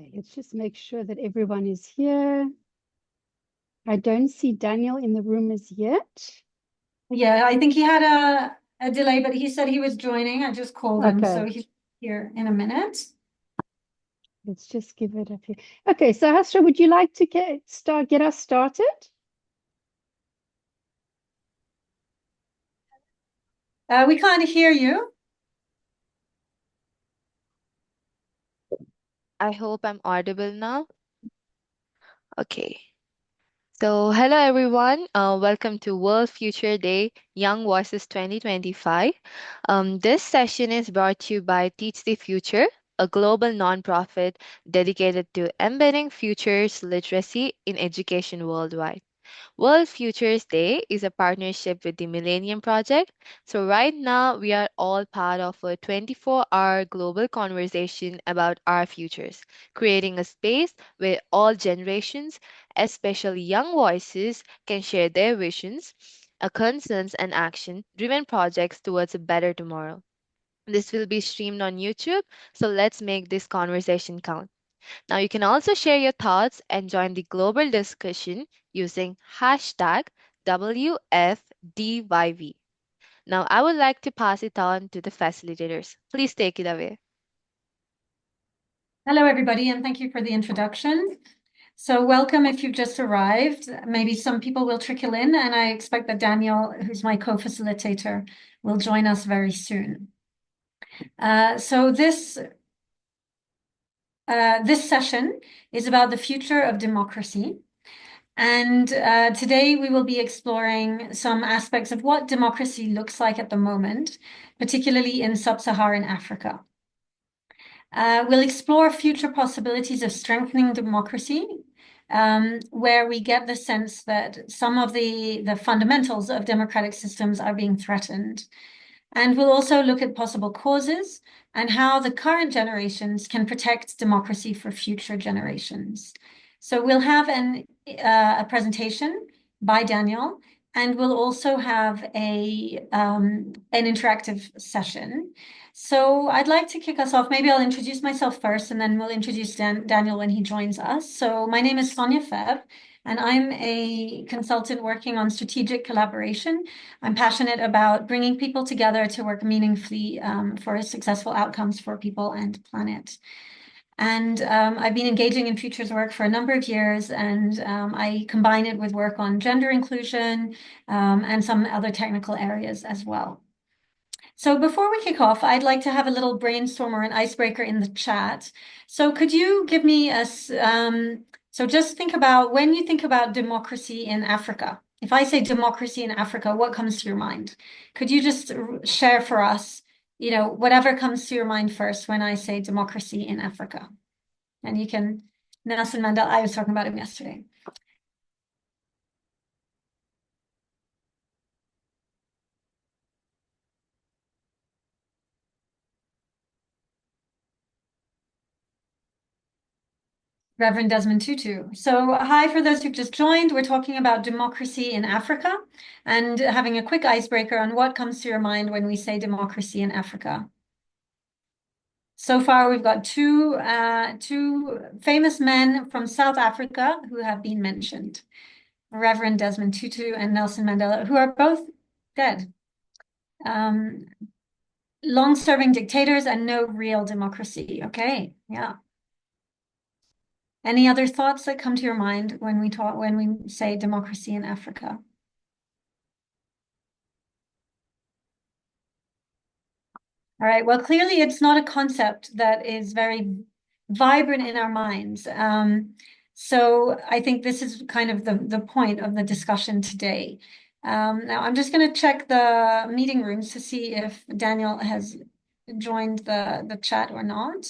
Okay, let's just make sure that everyone is here. I don't see Daniel in the room as yet. Yeah, I think he had a delay, but he said he was joining. I just called him, Okay, so he's here in a minute. let's just give it a few. Okay, so Hasra, would you like to get us started? We can't hear you. I hope I'm audible now. Okay. So, hello everyone. Welcome to World Future Day Young Voices 2025. This session is brought to you by Teach the Future, a global nonprofit dedicated to embedding futures literacy in education worldwide. World Futures Day is a partnership with the Millennium Project. So, right now, we are all part of a 24-hour global conversation about our futures, creating a space where all generations, especially young voices, can share their visions, concerns, and action driven projects towards a better tomorrow. This will be streamed on YouTube, so let's make this conversation count. Now, you can also share your thoughts and join the global discussion using hashtag WFDYV. Now, I would like to pass it on to the facilitators. Please take it away. Hello, everybody, and thank you for the introduction. So welcome if you've just arrived. Maybe some people will trickle in, and I expect that Daniel, who's my co-facilitator, will join us very soon. So this session is about the future of democracy. And today we will be exploring some aspects of what democracy looks like at the moment, particularly in Sub-Saharan Africa. We'll explore future possibilities of strengthening democracy, where we get the sense that some of the fundamentals of democratic systems are being threatened. And we'll also look at possible causes and how the current generations can protect democracy for future generations. So we'll have a presentation by Daniel, and we'll also have an interactive session. So I'd like to kick us off. Maybe I'll introduce myself first, and then we'll introduce Daniel when he joins us. So my name is Sonia Feb, and I'm a consultant working on strategic collaboration. I'm passionate about bringing people together to work meaningfully for successful outcomes for people and planet. And I've been engaging in futures work for a number of years, and I combine it with work on gender inclusion and some other technical areas as well. So before we kick off, I'd like to have a little brainstorm or an icebreaker in the chat. So could you give me so just think about when you think about democracy in Africa. If I say democracy in Africa, what comes to your mind? Could you just share for us, whatever comes to your mind first when I say democracy in Africa? And you can, Nelson Mandela, I was talking about him yesterday. Reverend Desmond Tutu. So hi, for those who've just joined, we're talking about democracy in Africa and having a quick icebreaker on what comes to your mind when we say democracy in Africa. So far, we've got two famous men from South Africa who have been mentioned, Reverend Desmond Tutu and Nelson Mandela, who are both dead. Long-serving dictators and no real democracy. Okay, yeah. Any other thoughts that come to your mind when we say democracy in Africa? All right, well, clearly it's not a concept that is very vibrant in our minds. So I think this is kind of the point of the discussion today. Now I'm just going to check the meeting rooms to see if Daniel has joined the chat or not.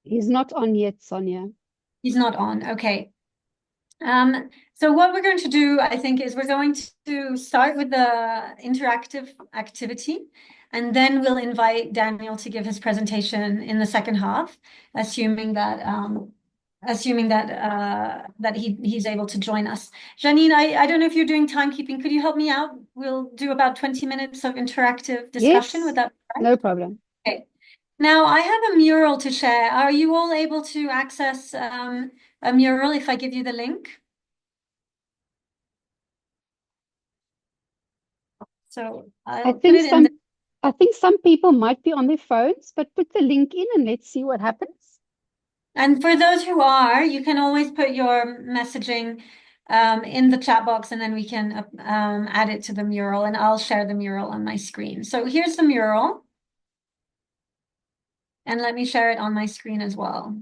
He's not on yet, Sonia. He's not on. Okay. So what we're going to do, I think, is we're going to start with the interactive activity, and then we'll invite Daniel to give his presentation in the second half, assuming that he's able to join us. Janine, I don't know if you're doing timekeeping. Could you help me out? We'll do about 20 minutes of interactive discussion. Yes, Would that be right? no problem. Okay. Now, I have a mural to share. Are you all able to access a mural if I give you the link? So I I'll put think it in the, some people might be on their phones, but put the link in and let's see what happens. and for those who are, you can always put your messaging in the chat box and then we can add it to the mural and I'll share the mural on my screen. So here's the mural. And let me share it on my screen as well.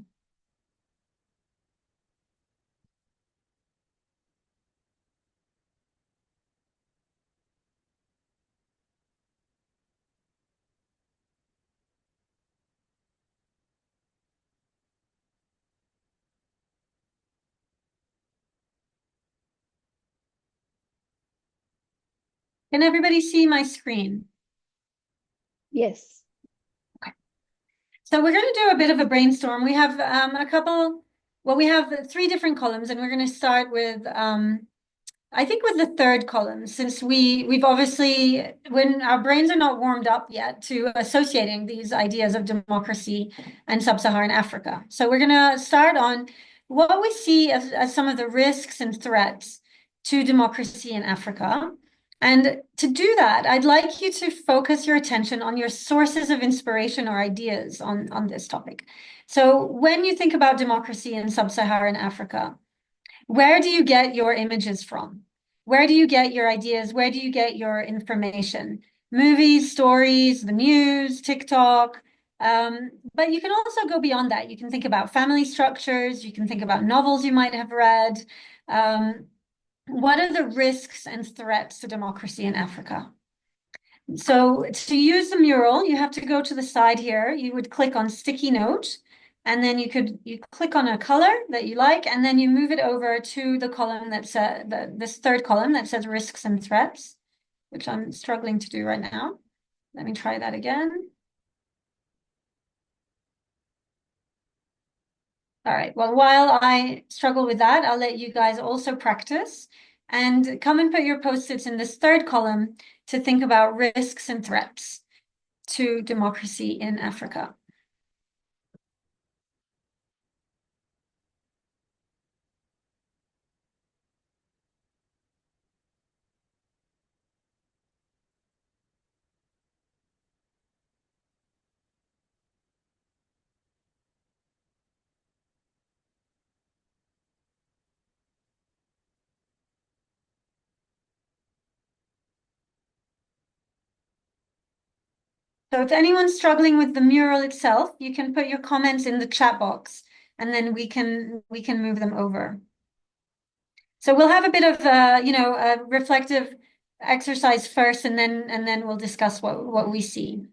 Can everybody see my screen? Yes. So we're going to do a bit of a brainstorm. We have we have three different columns, and we're going to start with, I think with the third column, since we've obviously, when our brains are not warmed up yet to associating these ideas of democracy and Sub-Saharan Africa. So we're going to start on what we see as some of the risks and threats to democracy in Africa. And to do that, I'd like you to focus your attention on your sources of inspiration or ideas on this topic. So when you think about democracy in Sub-Saharan Africa, where do you get your images from? Where do you get your ideas? Where do you get your information? Movies, stories, the news, TikTok. But you can also go beyond that. You can think about family structures. You can think about novels you might have read. What are the risks and threats to democracy in Africa? So to use the mural, you have to go to the side here. You would click on sticky note, and then you click on a color that you like, and then you move it over to the column that's this third column that says risks and threats, which I'm struggling to do right now. Let me try that again. All right, well, while I struggle with that, I'll let you guys also practice and come and put your post-its in this third column to think about risks and threats to democracy in Africa. So if anyone's struggling with the mural itself, you can put your comments in the chat box and then we can move them over. So we'll have a bit of a reflective exercise first and then we'll discuss what we see.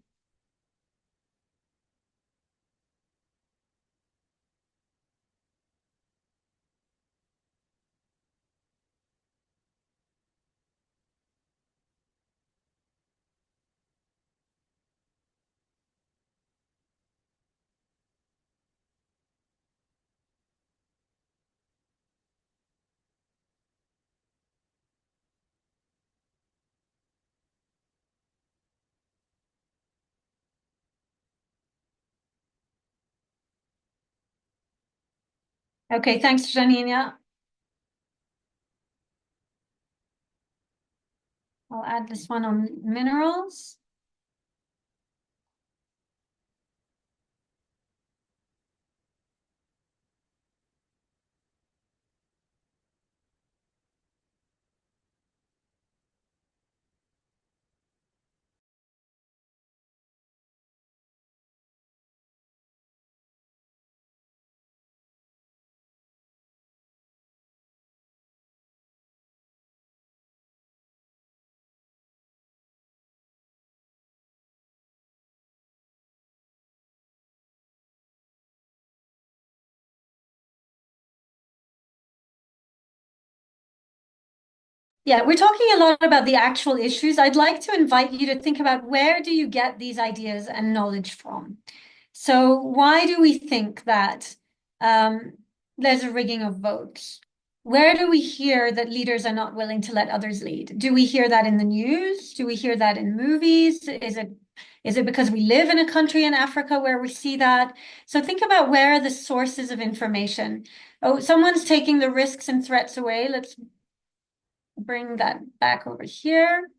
Okay, thanks, Janina. I'll add this one on minerals. Yeah, we're talking a lot about the actual issues. I'd like to invite you to think about where do you get these ideas and knowledge from? So why do we think that there's a rigging of votes? Where do we hear that leaders are not willing to let others lead? Do we hear that in the news? Do we hear that in movies? Is it Is it because we live in a country in Africa where we see that? So think about where are the sources of information. Oh, someone's taking the risks and threats away. Let's bring that back over here.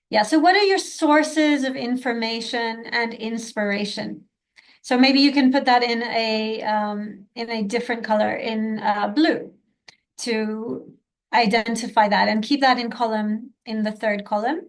Yeah, so what are your sources of information and inspiration? So maybe you can put that in a different color, in blue, to identify that and keep that in the third column.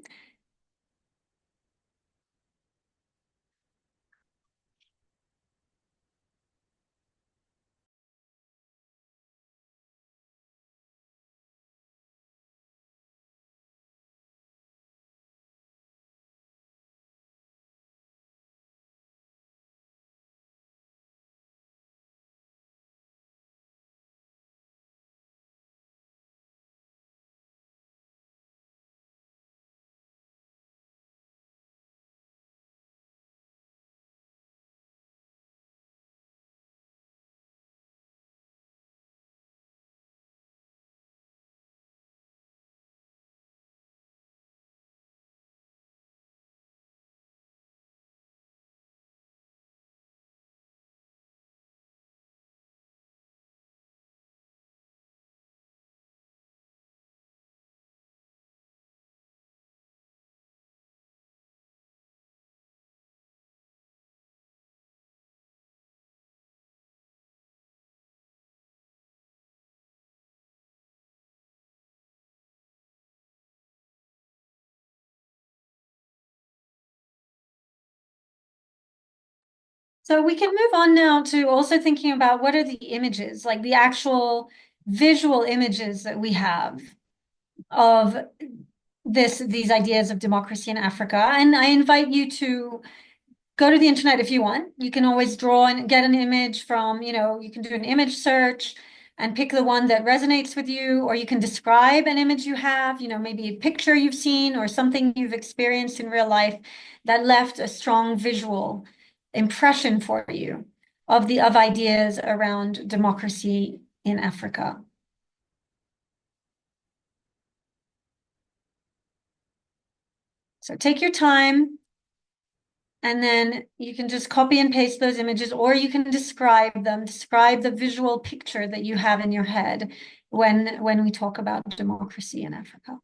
So we can move on now to also thinking about what are the images, like the actual visual images that we have of these ideas of democracy in Africa. And I invite you to go to the internet if you want. You can always draw and get an image from, you can do an image search and pick the one that resonates with you, or you can describe an image you have, maybe a picture you've seen or something you've experienced in real life that left a strong visual impression for you of ideas around democracy in Africa. So take your time, and then you can just copy and paste those images, or you can describe the visual picture that you have in your head when we talk about democracy in Africa.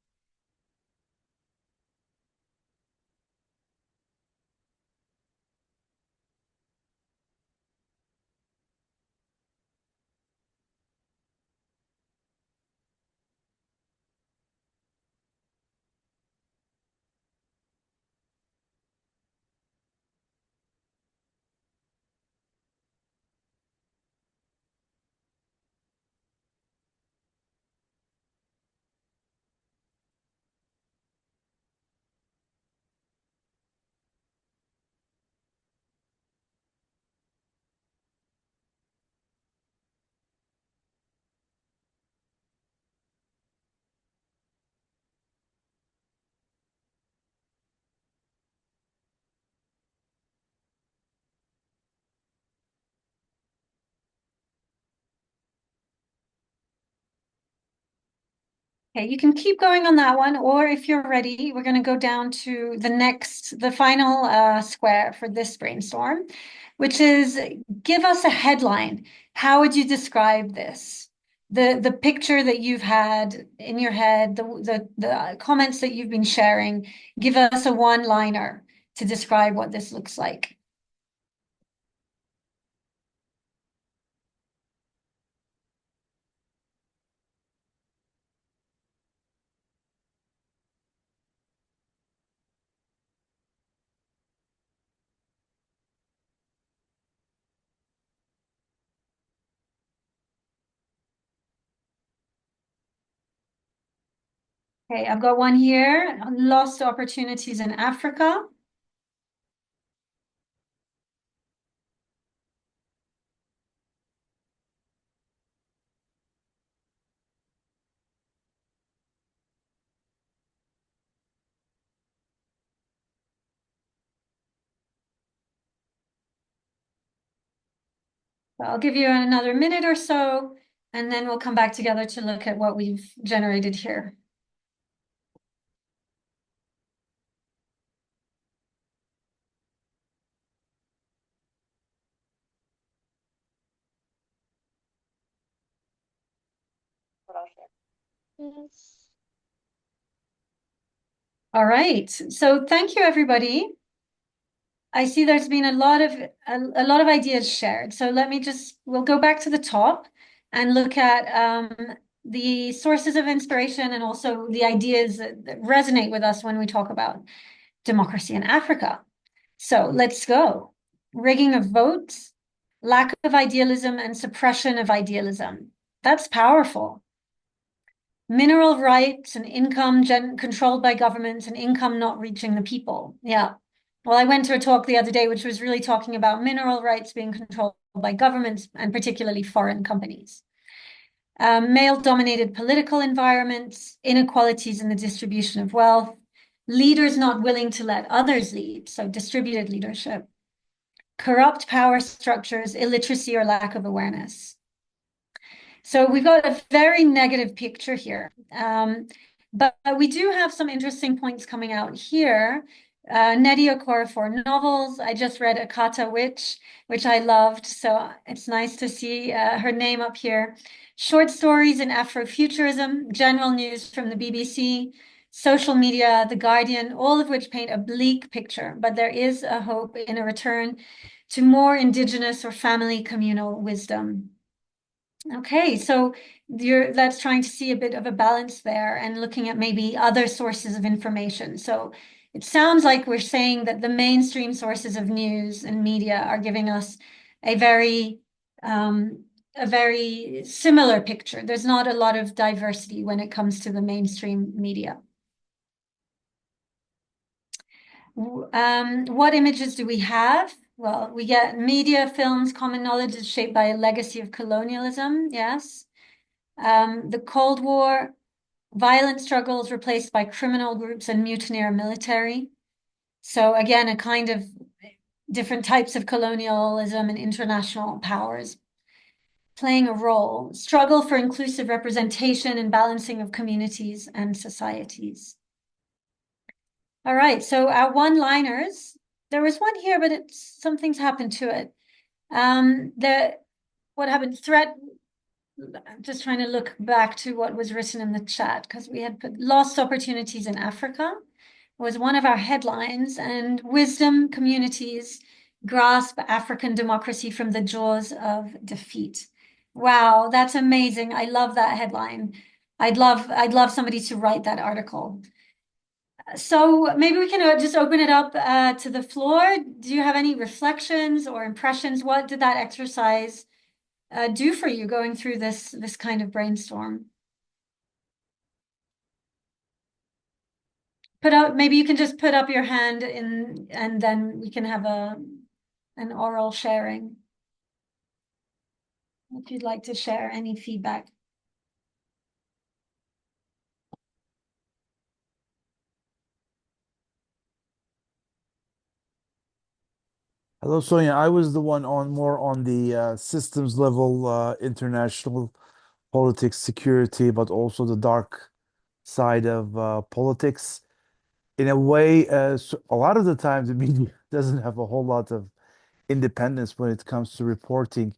Okay, you can keep going on that one, or if you're ready, we're going to go down to the final square for this brainstorm, which is give us a headline. How would you describe this? The picture that you've had in your head, the comments that you've been sharing, give us a one-liner to describe what this looks like. Okay, I've got one here, lost opportunities in Africa. So I'll give you another minute or so, and then we'll come back together to look at what we've generated here. Yes. All right. So thank you, everybody. I see there's been a lot of ideas shared. So we'll go back to the top and look at the sources of inspiration and also the ideas that resonate with us when we talk about democracy in Africa. So let's go. Rigging of votes, lack of idealism, and suppression of idealism. That's powerful. Mineral rights and income controlled by governments and income not reaching the people. Yeah. Well, I went to a talk the other day, which was really talking about mineral rights being controlled by governments and particularly foreign companies. Male-dominated political environments, inequalities in the distribution of wealth, leaders not willing to let others lead, so distributed leadership, corrupt power structures, illiteracy or lack of awareness. So we've got a very negative picture here. But we do have some interesting points coming out here. Nnedi Okorafor novels. I just read Akata Witch, which I loved. So it's nice to see her name up here. Short stories in Afrofuturism, general news from the BBC, social media, The Guardian, all of which paint a bleak picture. But there is a hope in a return to more indigenous or family communal wisdom. Okay, so that's trying to see a bit of a balance there and looking at maybe other sources of information. So it sounds like we're saying that the mainstream sources of news and media are giving us a very similar picture. There's not a lot of diversity when it comes to the mainstream media. What images do we have? Well, we get media, films, common knowledge is shaped by a legacy of colonialism, yes. The Cold War, violent struggles replaced by criminal groups and mutineer military. So again, a kind of different types of colonialism and international powers playing a role. Struggle for inclusive representation and balancing of communities and societies. All right, so our one-liners. There was one here, but something's happened to it. What happened? Threat. I'm just trying to look back to what was written in the chat because we had put lost opportunities in Africa was one of our headlines, and wisdom communities grasp African democracy from the jaws of defeat. Wow, that's amazing. I love that headline. I'd love somebody to write that article. So maybe we can just open it up to the floor. Do you have any reflections or impressions? What did that exercise do for you going through this kind of brainstorm? Maybe you can just put up your hand and then we can have an oral sharing. If you'd like to share any feedback. Hello, Sonia. I was the one more on the systems level, international politics, security, but also the dark side of politics. In a way, a lot of the time, the media doesn't have a whole lot of independence when it comes to reporting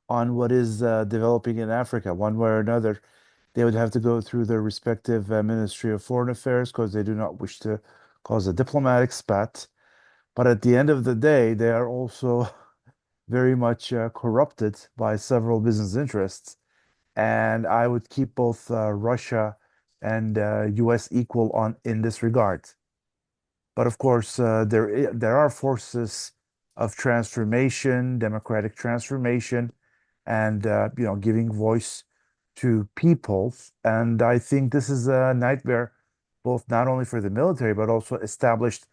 on what is developing in Africa, one way or another. They would have to go through their respective Ministry of Foreign Affairs because they do not wish to cause a diplomatic spat. But at the end of the day, they are also very much corrupted by several business interests. And I would keep both Russia and US equal on in this regard. But of course, there are forces of transformation, democratic transformation, and giving voice to people. And I think this is a nightmare, both not only for the military but also established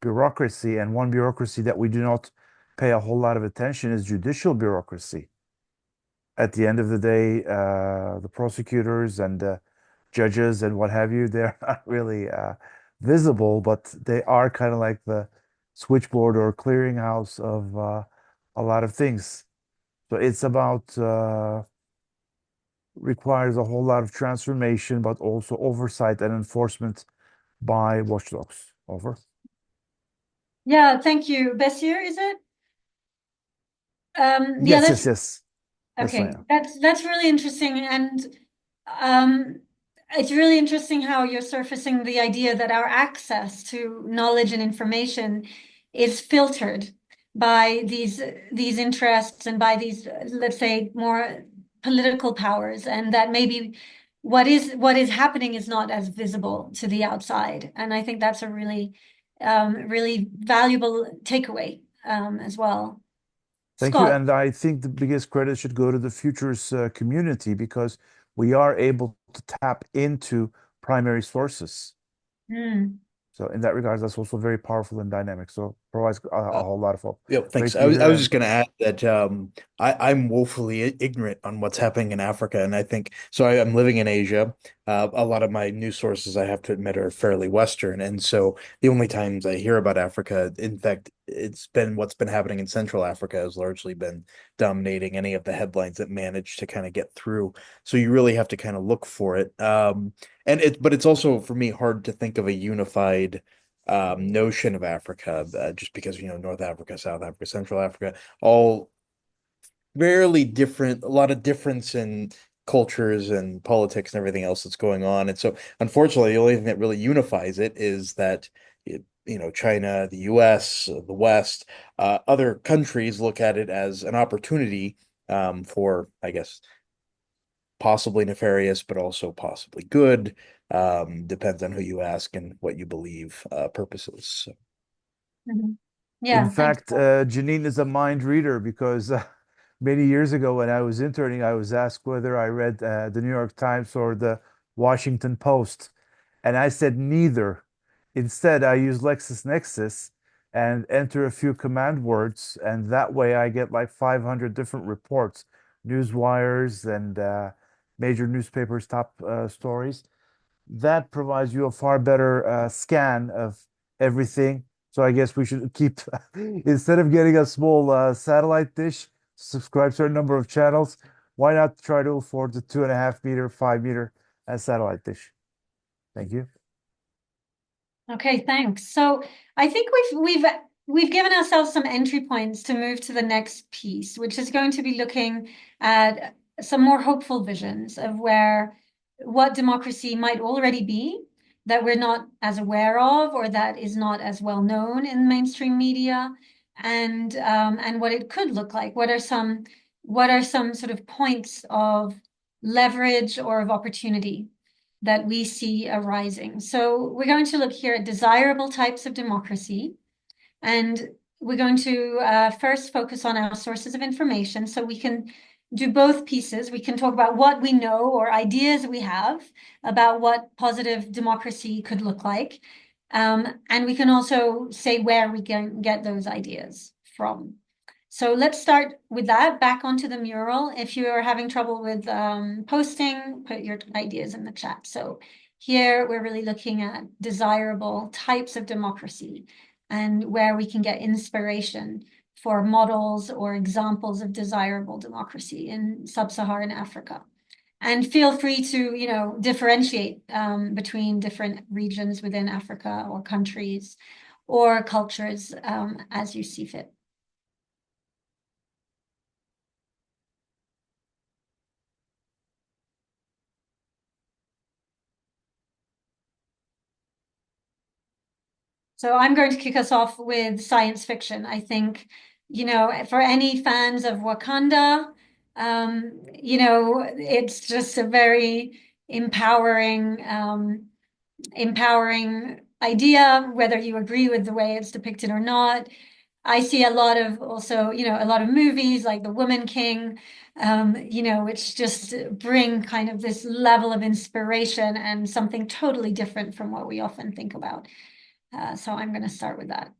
bureaucracy. And one bureaucracy that we do not pay a whole lot of attention is judicial bureaucracy. At the end of the day, the prosecutors and judges and what have you, they're not really visible, but they are kind of like the switchboard or clearinghouse of a lot of things. So it's about requires a whole lot of transformation, but also oversight and enforcement by watchdogs. Over. Yeah, thank you. Bessir, is it? Yeah, Yes, yes, yes. Yes, I okay. am. That's really interesting. And it's really interesting how you're surfacing the idea that our access to knowledge and information is filtered by these interests and by these, let's say, more political powers, and that maybe what is happening is not as visible to the outside. And I think that's a really valuable takeaway as well. Thank you. Scott. And I think the biggest credit should go to the Futures community because we are able to tap into primary sources. Mm. So in that regard, that's also very powerful and dynamic. So provides a whole lot of hope. Yeah, Great thanks. to be I here. was And just going to add that I'm woefully ignorant on what's happening in Africa, and I think so. I'm living in Asia. A lot of my news sources, I have to admit, are fairly Western, and so the only times I hear about Africa, in fact, it's been what's been happening in Central Africa has largely been dominating any of the headlines that manage to kind of get through. So you really have to kind of look for it. But it's also for me hard to think of a unified notion of Africa, just because, North Africa, South Africa, Central Africa, all fairly different, a lot of difference in cultures and politics and everything else that's going on. And so, unfortunately, the only thing that really unifies it is that, China, the US, the West, other countries look at it as an opportunity for, I guess, possibly nefarious, but also possibly good. Depends on who you ask and what you believe, purposes. So. Mhm. in Yeah, thanks. fact, Janine is a mind reader because many years ago when I was interning, I was asked whether I read the New York Times or the Washington Post. And I said neither. Instead, I use LexisNexis and enter a few command words. And that way I get like 500 different reports, news wires and major newspapers' top stories. That provides you a far better scan of everything. So I guess we should keep, instead of getting a small satellite dish, subscribe to a number of channels. Why not try to afford the 2.5 meter, 5 meter satellite dish? Thank you. Okay, thanks. So I think we've given ourselves some entry points to move to the next piece, which is going to be looking at some more hopeful visions of what democracy might already be that we're not as aware of or that is not as well known in mainstream media, and what it could look like. What are some sort of points of leverage or of opportunity that we see arising? So we're going to look here at desirable types of democracy, and we're going to first focus on our sources of information. So we can do both pieces. We can talk about what we know or ideas we have about what positive democracy could look like. And we can also say where we can get those ideas from. So let's start with that. Back onto the mural. If you are having trouble with posting, put your ideas in the chat. So here we're really looking at desirable types of democracy and where we can get inspiration for models or examples of desirable democracy in Sub-Saharan Africa. And feel free to, differentiate between different regions within Africa or countries or cultures as you see fit. So I'm going to kick us off with science fiction. I think, for any fans of Wakanda, it's just a very empowering idea, whether you agree with the way it's depicted or not. I see a lot of movies like The Woman King, which just bring kind of this level of inspiration and something totally different from what we often think about. So I'm going to start with that.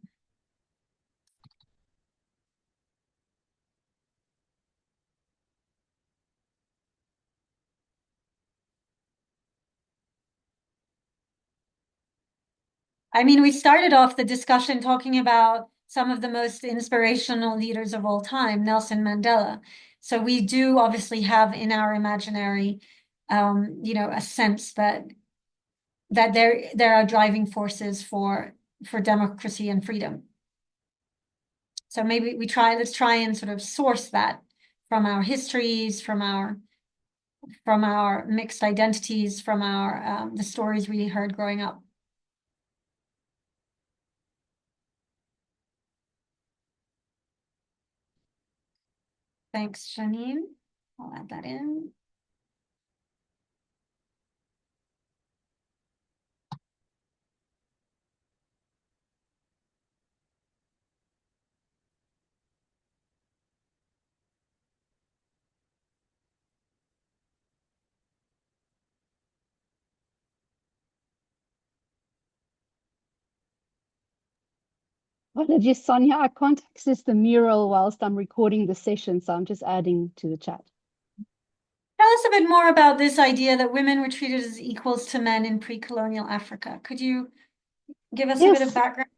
I mean, we started off the discussion talking about some of the most inspirational leaders of all time, Nelson Mandela. So we do obviously have in our imaginary, a sense that there are driving forces for democracy and freedom. So maybe let's try and sort of source that from our histories, from our from our mixed identities, from our the stories we heard growing up. Thanks, Janine. I'll add that in. Apologies, Sonia, I can't access the mural whilst I'm recording the session, so I'm just adding to the chat. Tell us a bit more about this idea that women were treated as equals to men in pre-colonial Africa. Could you give us a bit of Yes, background?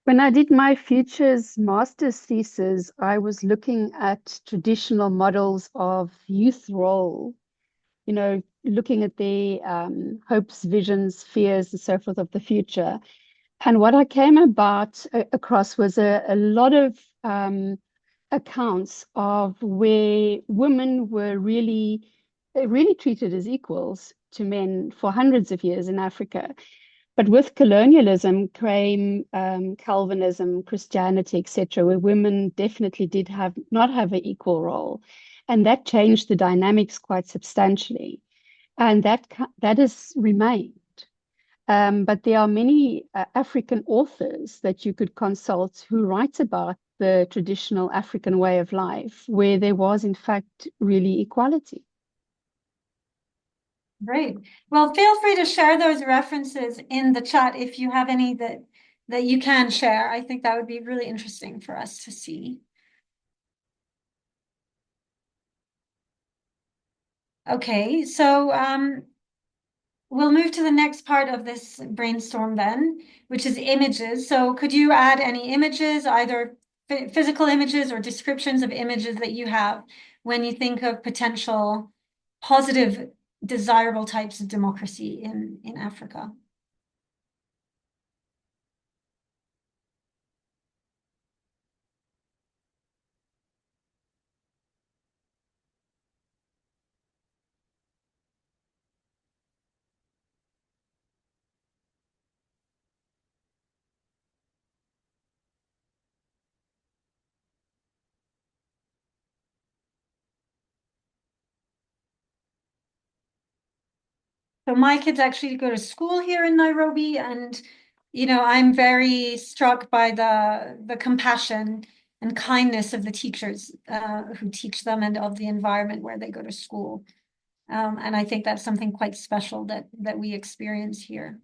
when I did my futures master's thesis, I was looking at traditional models of youth role, you know, looking at their hopes, visions, fears, and so forth of the future. And what I came across was a lot of accounts of where women were really treated as equals to men for hundreds of years in Africa. But with colonialism came Calvinism, Christianity, etc., where women definitely did not have an equal role, and that changed the dynamics quite substantially, and that has remained. But there are many African authors that you could consult who write about the traditional African way of life, where there was, in fact, really equality. Great. Well, feel free to share those references in the chat if you have any that you can share. I think that would be really interesting for us to see. Okay, so we'll move to the next part of this brainstorm then, which is images. So could you add any images, either physical images or descriptions of images that you have when you think of potential positive, desirable types of democracy in Africa? So my kids actually go to school here in Nairobi, and I'm very struck by the compassion and kindness of the teachers who teach them and of the environment where they go to school. And I think that's something quite special that we experience here.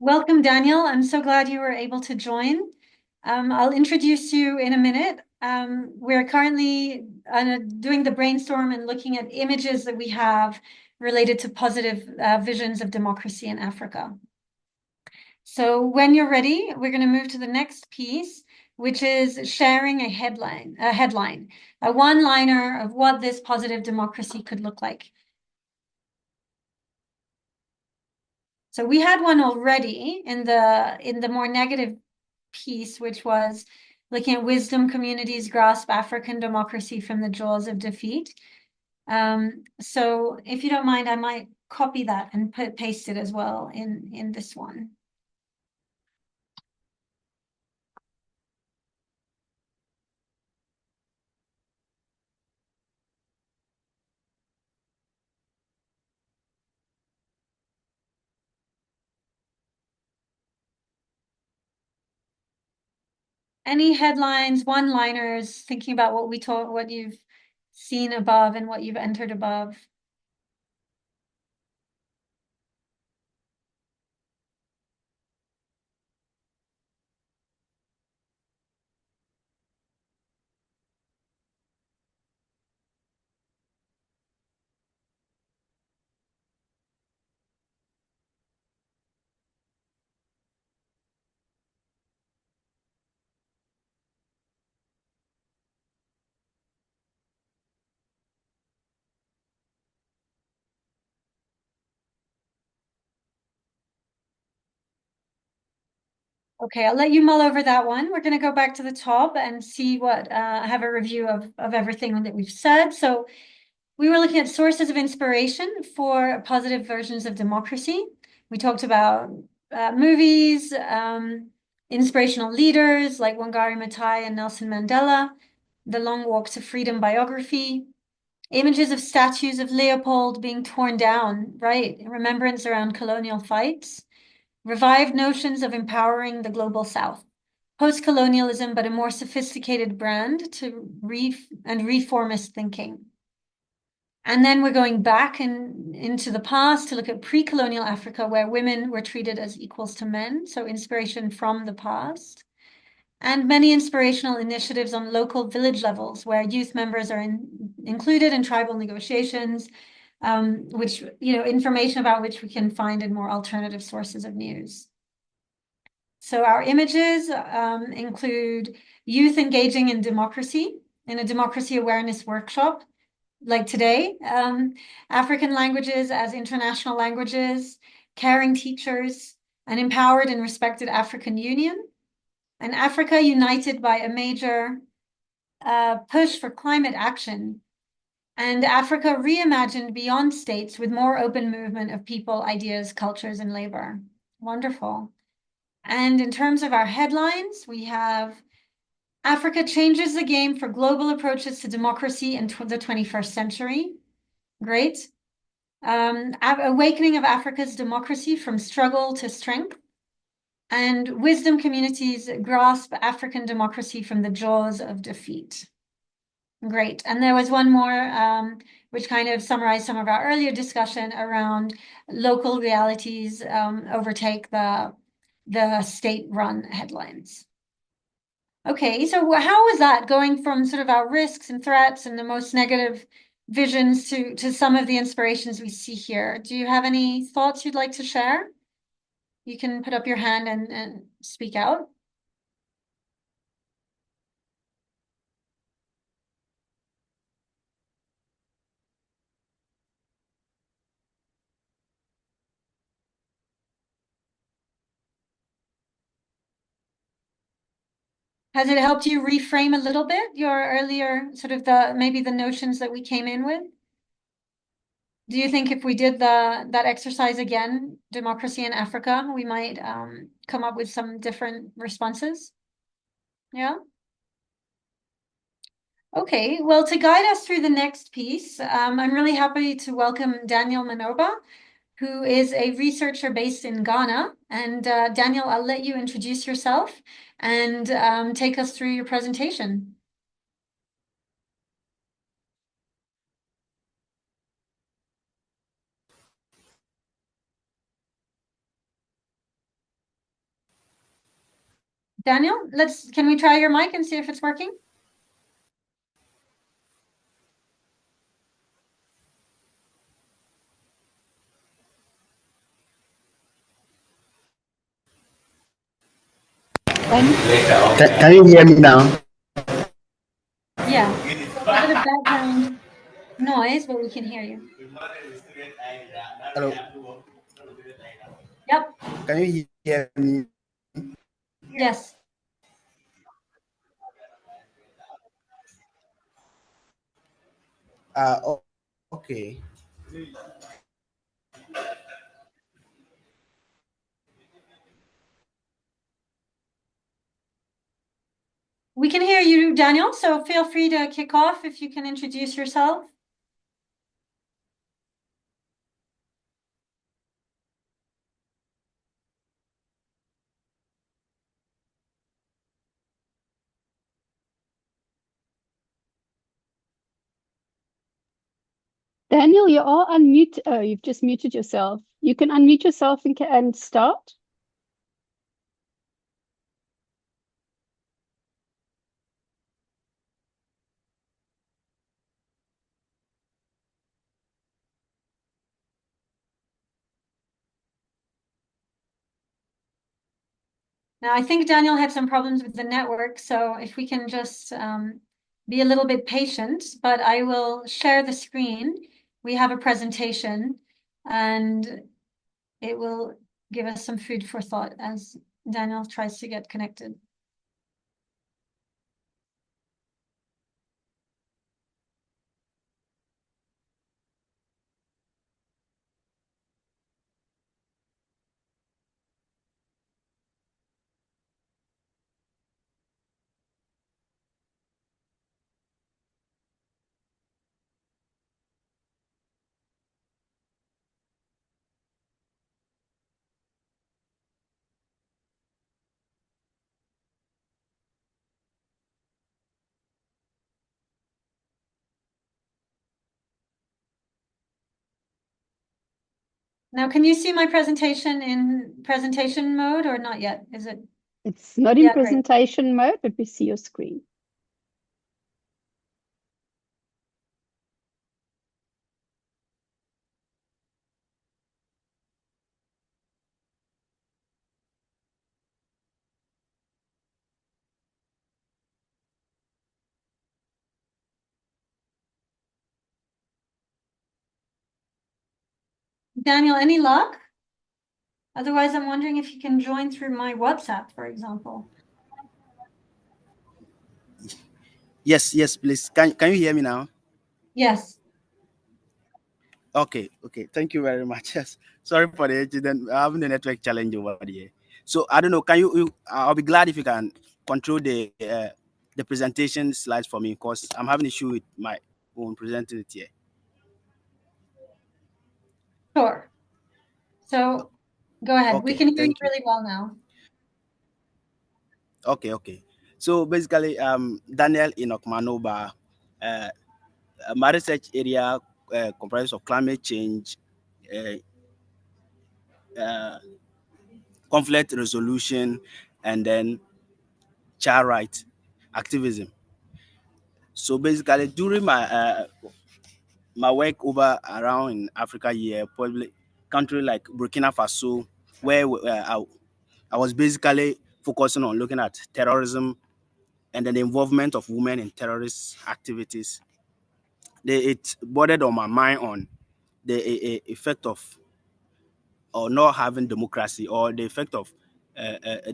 Welcome, Daniel. I'm so glad you were able to join. I'll introduce you in a minute. We're currently doing the brainstorm and looking at images that we have related to positive visions of democracy in Africa. So when you're ready, we're going to move to the next piece, which is sharing a headline, a one-liner of what this positive democracy could look like. So we had one already in the more negative piece, which was looking at wisdom communities grasp African democracy from the jaws of defeat. So if you don't mind, I might copy that and paste it as well in this one. Any headlines, one-liners, thinking about what you've seen above and what you've entered above? Okay, I'll let you mull over that one. We're going to go back to the top and see what have a review of everything that we've said. So we were looking at sources of inspiration for positive versions of democracy. We talked about movies, inspirational leaders like Wangari Maathai and Nelson Mandela, the Long Walk to Freedom biography, images of statues of Leopold being torn down, right? Remembrance around colonial fights, revived notions of empowering the global South, post-colonialism, but a more sophisticated brand to reformist thinking. And then we're going back into the past to look at pre-colonial Africa, where women were treated as equals to men. So inspiration from the past. And many inspirational initiatives on local village levels, where youth members are included in tribal negotiations, which, information about which we can find in more alternative sources of news. So our images include youth engaging in democracy in a democracy awareness workshop, like today, African languages as international languages, caring teachers, an empowered and respected African Union, and Africa united by a major push for climate action, and Africa reimagined beyond states with more open movement of people, ideas, cultures, and labor. Wonderful. And in terms of our headlines, we have Africa changes the game for global approaches to democracy in the 21st century. Great. Awakening of Africa's democracy from struggle to strength. And wisdom communities grasp African democracy from the jaws of defeat. Great. And there was one more, which kind of summarized some of our earlier discussion around local realities overtake the state-run headlines. Okay, so how was that going from sort of our risks and threats and the most negative visions to some of the inspirations we see here? Do you have any thoughts you'd like to share? You can put up your hand and speak out. Has it helped you reframe a little bit your earlier sort of maybe the notions that we came in with? Do you think if we did that exercise again, democracy in Africa, we might come up with some different responses? Yeah. Okay, well, to guide us through the next piece, I'm really happy to welcome Daniel Manoba, who is a researcher based in Ghana. And Daniel, I'll let you introduce yourself and take us through your presentation. Daniel, can we try your mic and see if it's working? Can you hear me now? Yeah, a bit of background noise, but we can hear you. Hello. Yep. Can you hear me? Yes. Okay. We can hear you, Daniel, so feel free to kick off if you can introduce yourself. Daniel, you are unmute. Oh, you've just muted yourself. You can unmute yourself and start. Now, I think Daniel had some problems with the network, so if we can just be a little bit patient, but I will share the screen. We have a presentation, and it will give us some food for thought as Daniel tries to get connected. Now, can you see my presentation in presentation mode or not yet? Is it? It's not in Yeah, great. presentation mode, but we see your screen. Daniel, any luck? Otherwise, I'm wondering if you can join through my WhatsApp, for example. Yes, yes, please. Can you hear me now? Yes. Okay, okay. Thank you very much. Yes. Sorry for the incident. Having a network challenge over here. So I don't know. Can I'll be glad if you can control the presentation slides for me because I'm having issue with my own presenting it here. Sure. So go ahead. We Okay, can hear you thank you. really well now. Okay, okay. So basically, Daniel Enoch Manoba, my research area comprises of climate change, uh, uh, conflict resolution, and then child right activism. So basically, during my work over around in Africa here, probably country like Burkina Faso, where I was basically focusing on looking at terrorism and then the involvement of women in terrorist activities. It bordered on my mind on the effect of or not having democracy or the effect of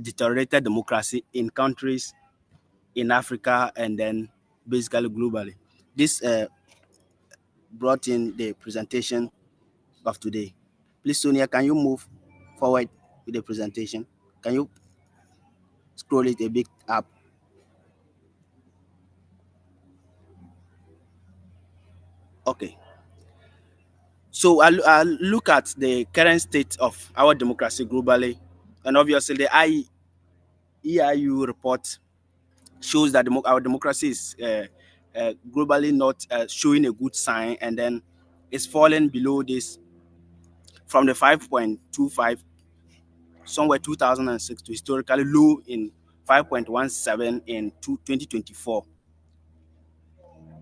deteriorated democracy in countries in Africa and then basically globally. This brought in the presentation of today. Please, Sonia, can you move forward with the presentation? Can you scroll it a bit up? Okay. So I look at the current state of our democracy globally, and obviously the EIU report shows that our democracy is globally not showing a good sign, and then it's falling below this from the 5.25 somewhere 2006 to historically low in 5.17 in 2024,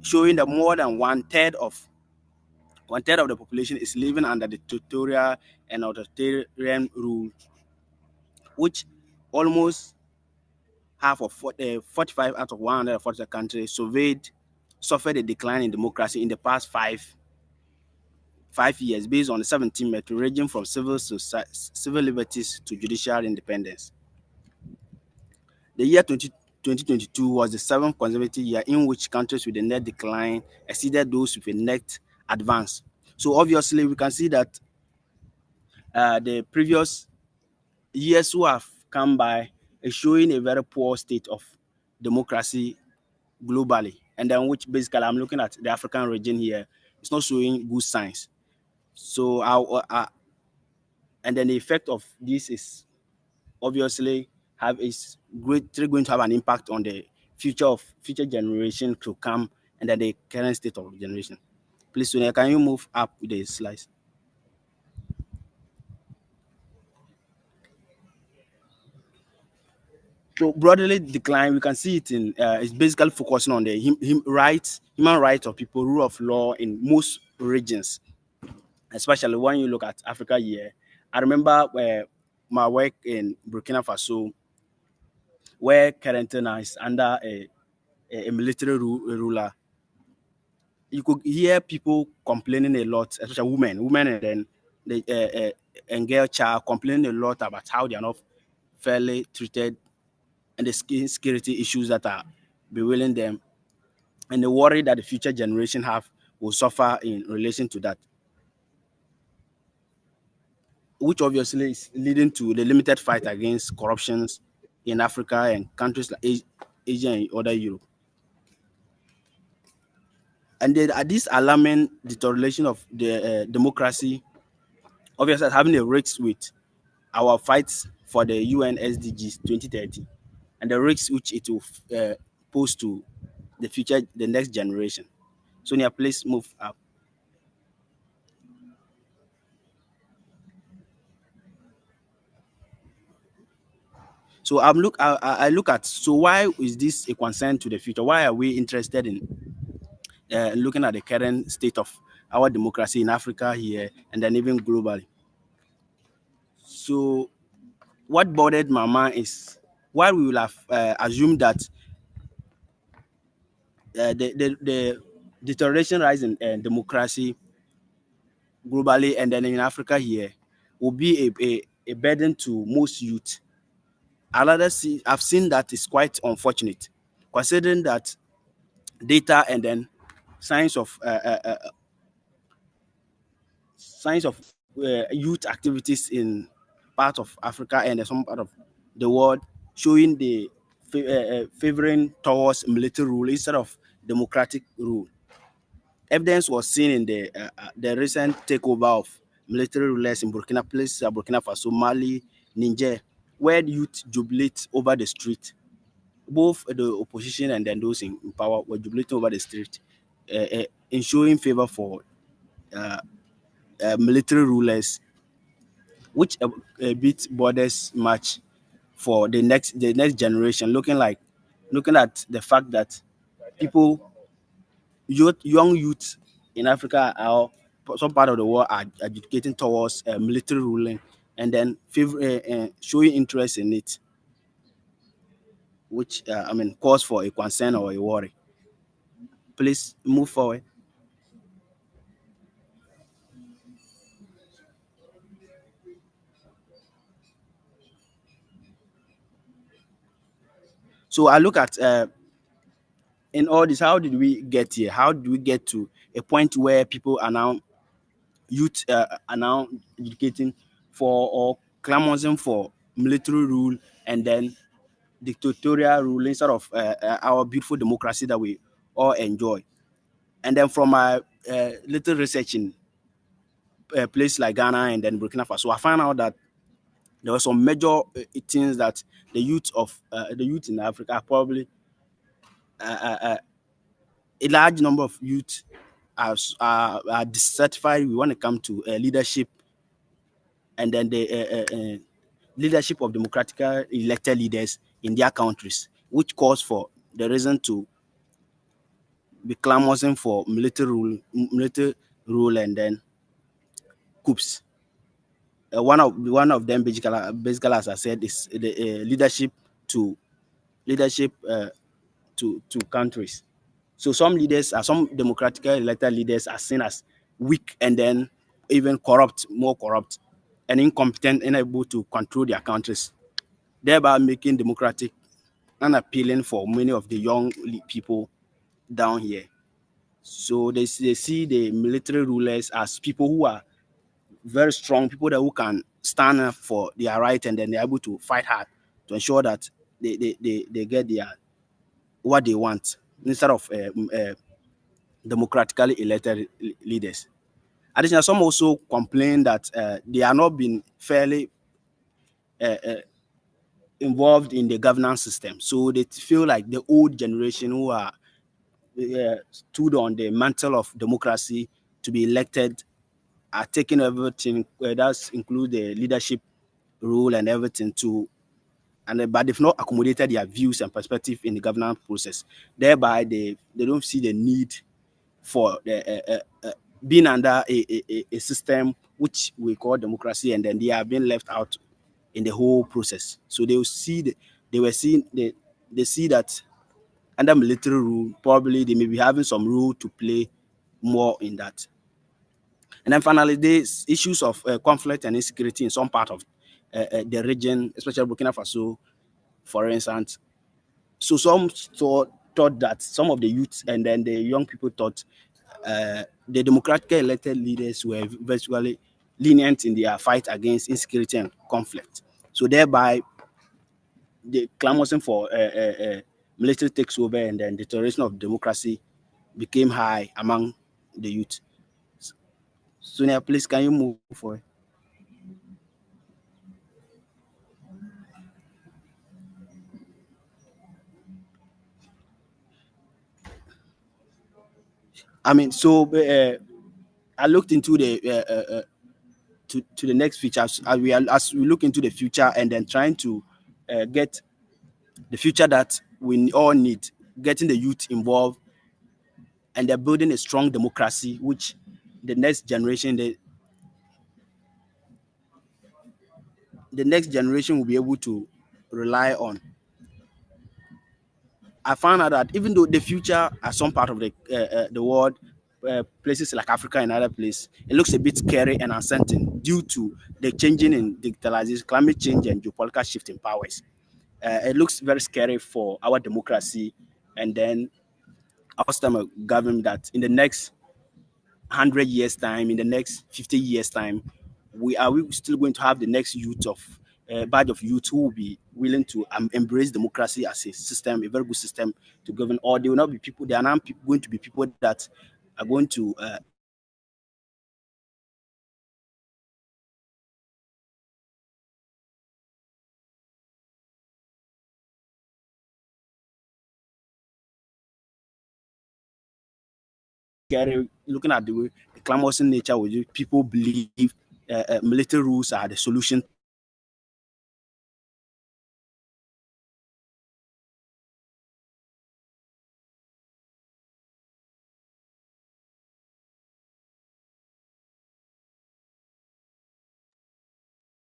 showing that more than one third of the population is living under the dictatorial and authoritarian rule, which almost half of 45 out of 140 countries surveyed suffered a decline in democracy in the past five years based on the 17 metric ranging from civil liberties to judicial independence. The year 2022 was the seventh consecutive year in which countries with a net decline exceeded those with a net advance. So obviously we can see that the previous years who have come by is showing a very poor state of democracy globally, and then which basically I'm looking at the African region here, it's not showing good signs. So and then the effect of this is obviously is greatly going to have an impact on the future generation to come and then the current state of the generation. Please, Sonia, can you move up the slides? So broadly decline, we can see it in it's basically focusing on the human rights of people, rule of law in most regions, especially when you look at Africa here. I remember my work in Burkina Faso, where currently now is under a military ruler. You could hear people complaining a lot, especially women, and then and girl child complaining a lot about how they are not fairly treated and the security issues that are bewailing them, and the worry that the future generation have will suffer in relation to that, which obviously is leading to the limited fight against corruptions in Africa and countries like Asia and other Europe. And this alarming deterioration of the democracy, obviously having a risk with our fights for the UN SDGs 2030 and the risks which it will pose to the future, the next generation. Sonia, please move up. So I look at, so why is this a concern to the future? Why are we interested in looking at the current state of our democracy in Africa here and then even globally? So what bothered my mind is why we will have assumed that the deterioration rise in democracy globally and then in Africa here will be a burden to most youth. I've seen that is quite unfortunate, considering that data and then signs of youth activities in part of Africa and some part of the world showing the favoring towards military rule instead of democratic rule. Evidence was seen in the recent takeover of military rulers in Burkina Faso, Mali, Niger, where youth jubilate over the street. Both the opposition and then those in power were jubilating over the street, in showing favor for military rulers, which a bit borders much for the next generation. Looking at the fact that people, young youth in Africa or some part of the world are educating towards military ruling and then showing interest in it, which cause for a concern or a worry. Please move forward. So I look at in all this, how did we get here? How do we get to a point where people are now youth are now educating for or clamoring for military rule and then dictatorial rule instead of our beautiful democracy that we all enjoy? And then from my little research in places like Ghana and then Burkina Faso, I found out that there were some major things that the youth in Africa probably a large number of youth are dissatisfied when it comes to leadership and then the leadership of democratically elected leaders in their countries, which calls for the reason to be clamoring for military rule and then coups. One of them basically, as I said, is the leadership to countries. So some democratically elected leaders are seen as weak and then even more corrupt and incompetent, unable to control their countries, thereby making democratic unappealing for many of the young people down here. So they see the military rulers as people who are very strong, people who can stand up for their right and then they're able to fight hard to ensure that they get what they want instead of democratically elected leaders. Additionally, some also complain that they are not being fairly involved in the governance system. So they feel like the old generation who are stood on the mantle of democracy to be elected are taking everything. That include the leadership role and everything but they've not accommodated their views and perspective in the governance process. Thereby, they don't see the need for being under a system which we call democracy, and then they are being left out in the whole process. So they will see they see that under military rule, probably they may be having some role to play more in that. And then finally, there's issues of conflict and insecurity in some part of the region, especially Burkina Faso, for instance. So some thought that some of the youth and then the young people thought the democratically elected leaders were virtually lenient in their fight against insecurity and conflict. So thereby, the clamoring for military takes over and then deterioration of democracy became high among the youth. Sonia, please, can you move forward? I mean, so I looked into the to the next feature as we look into the future and then trying to get the future that we all need, getting the youth involved, and they're building a strong democracy, which the next generation, the next generation will be able to rely on. I found out that even though the future at some part of the world, places like Africa and other places, it looks a bit scary and uncertain due to the changing in digitalization, climate change, and geopolitical shift in powers. It looks very scary for our democracy, and then our system of government that in the next 100 years time, in the next 50 years time, we still going to have the next youth of batch of youth who will be willing to embrace democracy as a system, a very good system to govern, or they will not be people. They are not going to be people that are going to looking at the way the clamorous nature with you, people believe military rules are the solution.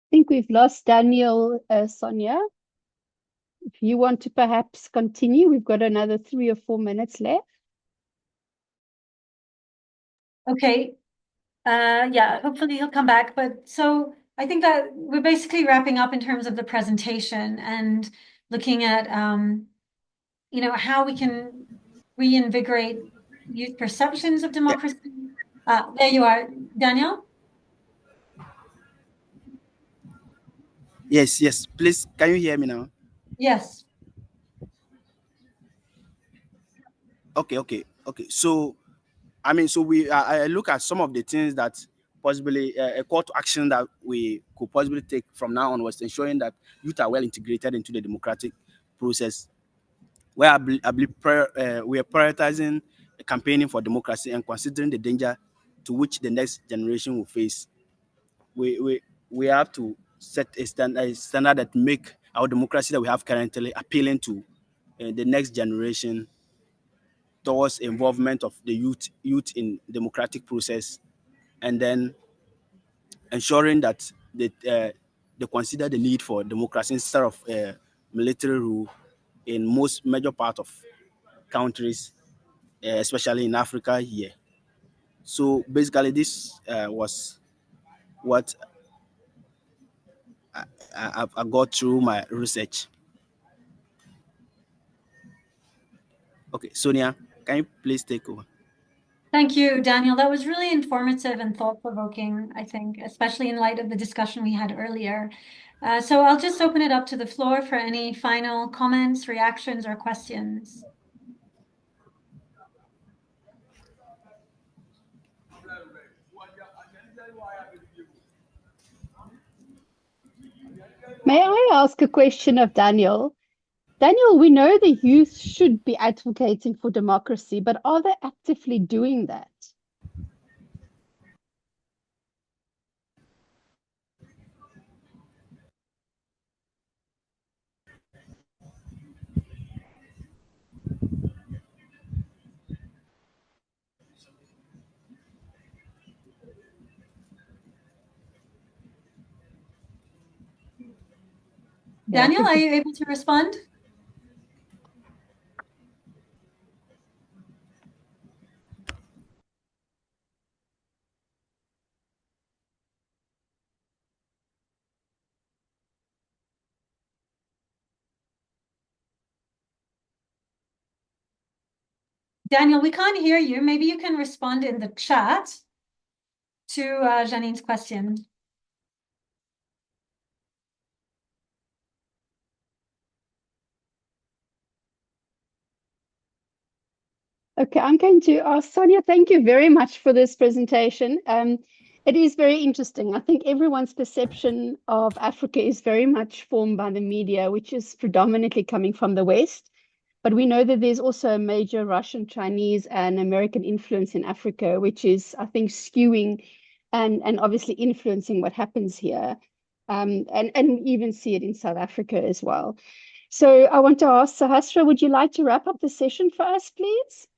I think we've lost Daniel, Sonia. If you want to perhaps continue, we've got another 3 or 4 minutes left. Okay. Yeah, hopefully he'll come back. But so I think that we're basically wrapping up in terms of the presentation and looking at, how we can reinvigorate youth perceptions of democracy. There you are, Daniel. Yes. Please, can you hear me now? Yes. Okay. So, I mean, so I look at some of the things that possibly a call to action that we could possibly take from now onwards, ensuring that youth are well integrated into the democratic process. Where I believe we are prioritizing campaigning for democracy and considering the danger to which the next generation will face. We have to set a standard that make our democracy that we have currently appealing to the next generation towards involvement of the youth in democratic process, and then ensuring that they consider the need for democracy instead of military rule in most major part of countries, especially in Africa here. So basically, this was what I got through my research. Okay, Sonia, can you please take over? Thank you, Daniel. That was really informative and thought-provoking, I think, especially in light of the discussion we had earlier. So I'll just open it up to the floor for any final comments, reactions, or questions. May I ask a question of Daniel? Daniel, we know the youth should be advocating for democracy, but are they actively doing that? Daniel, are you able to respond? Daniel, we can't hear you. Maybe you can respond in the chat to Janine's question. Okay, I'm going to ask Sonia, thank you very much for this presentation. It is very interesting. I think everyone's perception of Africa is very much formed by the media, which is predominantly coming from the West. But we know that there's also a major Russian, Chinese, and American influence in Africa, which is, I think, skewing and obviously influencing what happens here. And we even see it in South Africa as well. So I want to ask Sahasra, would you like to wrap up the session for us, please?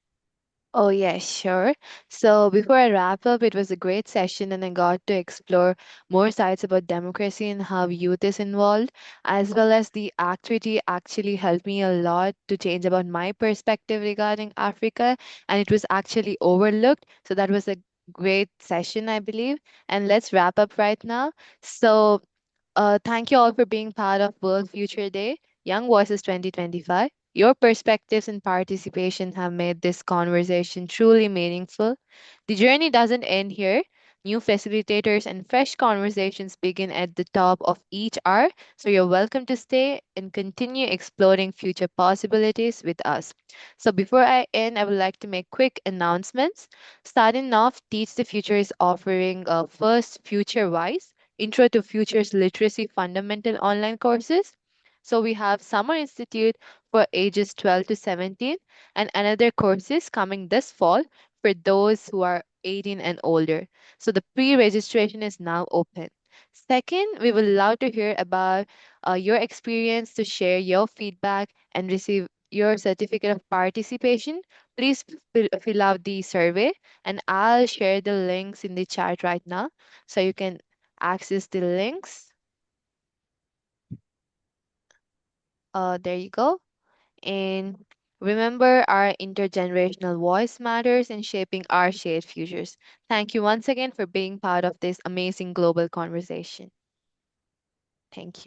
Oh, yeah, sure. So before I wrap up, it was a great session, and I got to explore more sides about democracy and how youth is involved, as well as the activity actually helped me a lot to change about my perspective regarding Africa, and it was actually overlooked. So that was a great session, I believe. And let's wrap up right now. So thank you all for being part of World Future Day, Young Voices 2025. Your perspectives and participation have made this conversation truly meaningful. The journey doesn't end here. New facilitators and fresh conversations begin at the top of each hour, so you're welcome to stay and continue exploring future possibilities with us. So, before I end, I would like to make quick announcements. Starting off, Teach the Future is offering a first Future Wise Intro to Futures Literacy Fundamental online courses. So we have Summer Institute for ages 12 to 17 and another courses coming this fall for those who are 18 and older. So the pre-registration is now open. Second, we would love to hear about your experience to share your feedback and receive your certificate of participation. Please fill out the survey and I'll share the links in the chat right now so you can access the links. There you go. And remember, our intergenerational voice matters in shaping our shared futures. Thank you once again for being part of this amazing global conversation. Thank you.